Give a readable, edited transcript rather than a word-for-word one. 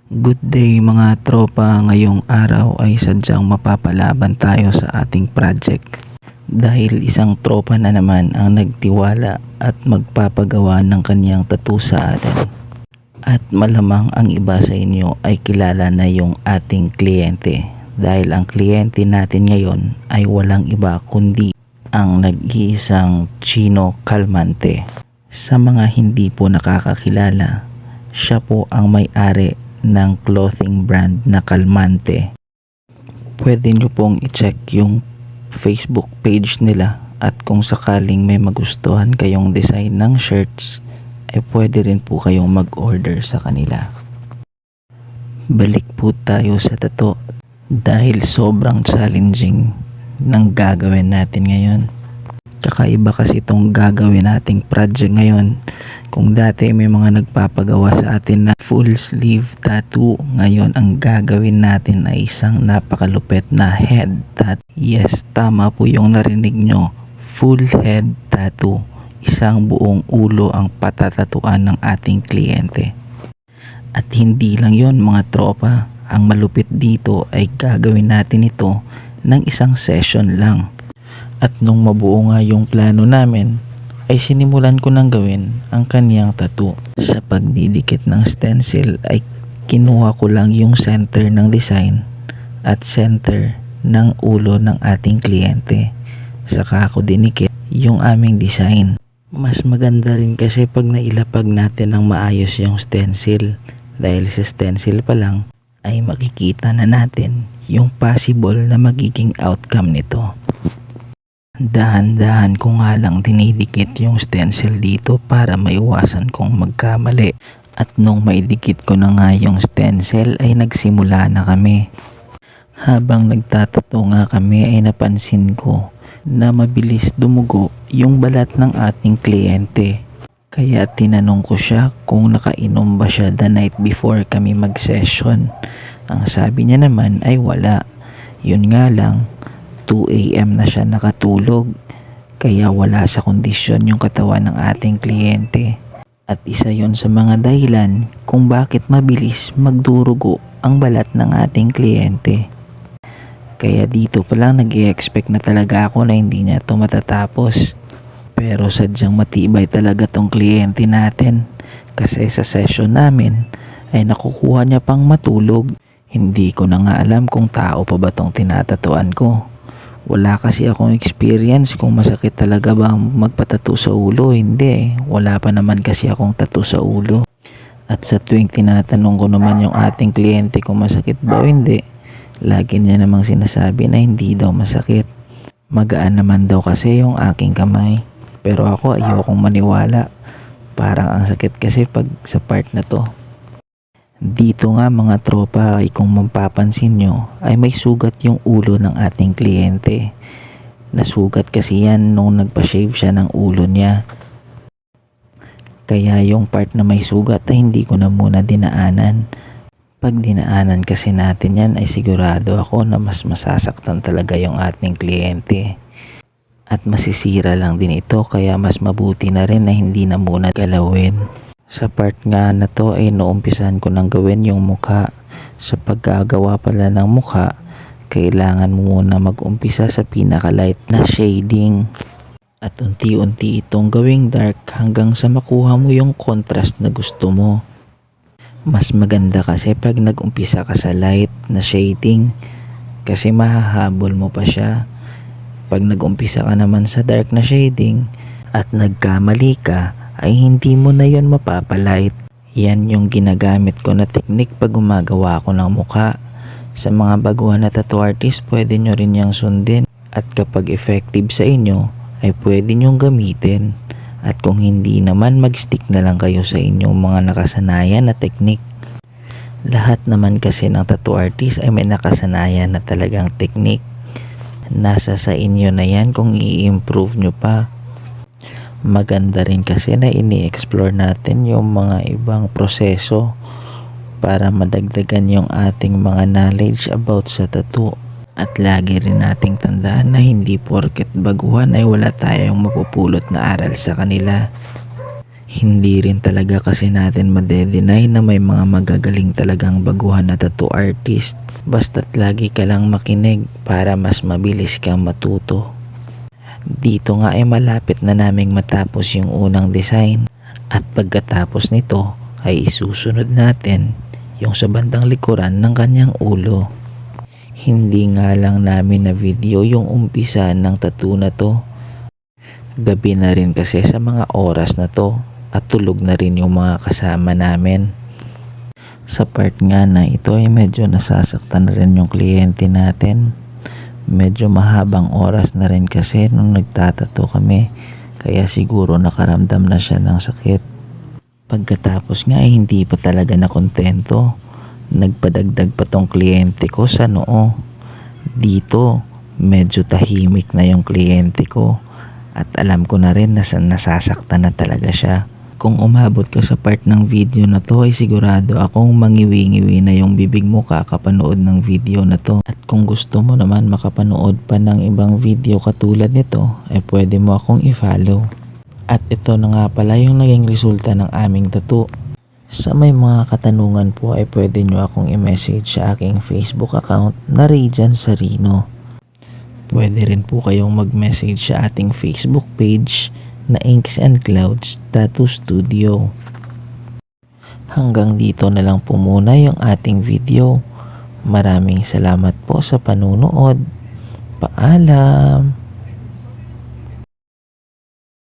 Good day mga tropa, ngayong araw ay sadyang mapapalaban tayo sa ating project. Dahil isang tropa na naman ang nagtiwala at magpapagawa ng kaniyang tattoo sa atin. At malamang ang iba sa inyo ay kilala na yung ating kliyente. Dahil ang kliyente natin ngayon ay walang iba kundi ang nag-iisang Chino Calmante. Sa mga hindi po nakakakilala, siya po ang may-ari ng clothing brand na Calmante. Pwede nyo pong i-check yung Facebook page nila at kung sakaling may magustuhan kayong design ng shirts ay pwede rin po kayong mag-order sa kanila. Balik po tayo sa tattoo dahil sobrang challenging ng gagawin natin ngayon. Kakaiba kasi itong gagawin nating project ngayon. Kung dati may mga nagpapagawa sa atin na full sleeve tattoo, ngayon ang gagawin natin ay isang napakalupit na head tattoo. Yes, tama po yung narinig nyo, full head tattoo. Isang buong ulo ang patatatuan ng ating kliyente. At hindi lang yon mga tropa, ang malupit dito ay gagawin natin ito ng isang session lang. At nung mabuo nga yung plano namin, ay sinimulan ko nang gawin ang kaniyang tattoo. Sa pagdidikit ng stencil ay kinuha ko lang yung center ng design at center ng ulo ng ating kliyente. Saka ako dinikit yung aming design. Mas maganda rin kasi pag nailapag natin ng maayos yung stencil. Dahil sa stencil pa lang ay makikita na natin yung possible na magiging outcome nito. Dahan-dahan ko nga lang dinidikit yung stencil dito para maiwasan kong magkamali. At nung maidikit ko na nga yung stencil ay nagsimula na kami. Habang nagtatato nga kami ay napansin ko na mabilis dumugo yung balat ng ating kliyente. Kaya tinanong ko siya kung nakainom ba siya the night before kami mag-session. Ang sabi niya naman ay wala. Yun nga lang, 2 AM na siya nakatulog, kaya wala sa kondisyon yung katawan ng ating kliyente. At isa yon sa mga dahilan kung bakit mabilis magdurugo ang balat ng ating kliyente. Kaya dito pa lang nag-i-expect na talaga ako na hindi niya ito matatapos. Pero sadyang matibay talaga tong kliyente natin, kasi sa session namin ay nakukuha niya pang matulog. Hindi ko na nga alam kung tao pa ba tong tinatatuan ko. Wala kasi akong experience kung masakit talaga ba magpatato sa ulo. Hindi, wala pa naman kasi akong tattoo sa ulo. At sa tuwing tinatanong ko naman yung ating kliyente kung masakit ba o hindi, lagi niya namang sinasabi na hindi daw masakit. Magaan naman daw kasi yung aking kamay. Pero ako ayokong maniwala. Parang ang sakit kasi pag sa part na to. Dito nga mga tropa ay kung mapapansin nyo ay may sugat yung ulo ng ating kliyente. Nasugat kasi yan nung nagpa-shave siya ng ulo niya. Kaya yung part na may sugat ay hindi ko na muna dinaanan. Pag dinaanan kasi natin yan ay sigurado ako na mas masasaktan talaga yung ating kliyente. At masisira lang din ito, kaya mas mabuti na rin na hindi na muna galawin. Sa part nga na to ay noumpisan ko nang gawin yung mukha. Sa paggagawa pala ng mukha, kailangan mo muna mag-umpisa sa pinaka-light na shading. At unti-unti itong gawing dark hanggang sa makuha mo yung contrast na gusto mo. Mas maganda kasi pag nag-umpisa ka sa light na shading, kasi mahahabol mo pa siya. Pag nag-umpisa ka naman sa dark na shading at nagkamali ka, ay hindi mo na yon mapapalight. Yan yung ginagamit ko na technique pag gumagawa ko ng mukha. Sa mga baguhan na tattoo artist, pwede nyo rin yang sundin. At kapag effective sa inyo, ay pwede nyong gamitin. At kung hindi naman, mag-stick na lang kayo sa inyong mga nakasanayan na technique. Lahat naman kasi ng tattoo artist ay may nakasanayan na talagang technique. Nasa sa inyo na yan kung i-improve nyo pa. Maganda rin kasi na ini-explore natin yung mga ibang proseso para madagdagan yung ating mga knowledge about sa tattoo. At lagi rin nating tandaan na hindi porket baguhan ay wala tayong mapupulot na aral sa kanila. Hindi rin talaga kasi natin madedenay na may mga magagaling talagang baguhan na tattoo artist. Basta't lagi ka lang makinig para mas mabilis kang matuto. Dito nga ay malapit na naming matapos yung unang design. At pagkatapos nito ay isusunod natin yung sa bandang likuran ng kanyang ulo. Hindi nga lang namin na video yung umpisa ng tattoo na to. Gabi na rin kasi sa mga oras na to at tulog na rin yung mga kasama namin. Sa part nga na ito ay medyo nasasaktan na rin yung kliyente natin. Medyo mahabang oras na rin kasi nung nagtatato kami, kaya siguro nakaramdam na siya ng sakit. Pagkatapos nga ay hindi pa talaga nakontento. Nagpadagdag pa tong kliyente ko sa noo. Dito, medyo tahimik na yung kliyente ko at alam ko na rin na nasasaktan na talaga siya. Kung umabot ka sa part ng video na to ay sigurado akong mangiwi-ngiwi na yung bibig mo kakapanood ng video na to. At kung gusto mo naman makapanood pa ng ibang video katulad nito ay pwede mo akong i-follow. At ito na nga pala yung naging resulta ng aming tattoo. Sa may mga katanungan po ay pwede nyo akong i-message sa aking Facebook account na Rayjan Sarino. Pwede rin po kayong mag-message sa ating Facebook page na Inks and Clouds Tattoo Studio. Hanggang dito na lang po muna yung ating video. Maraming salamat po sa panunood. Paalam!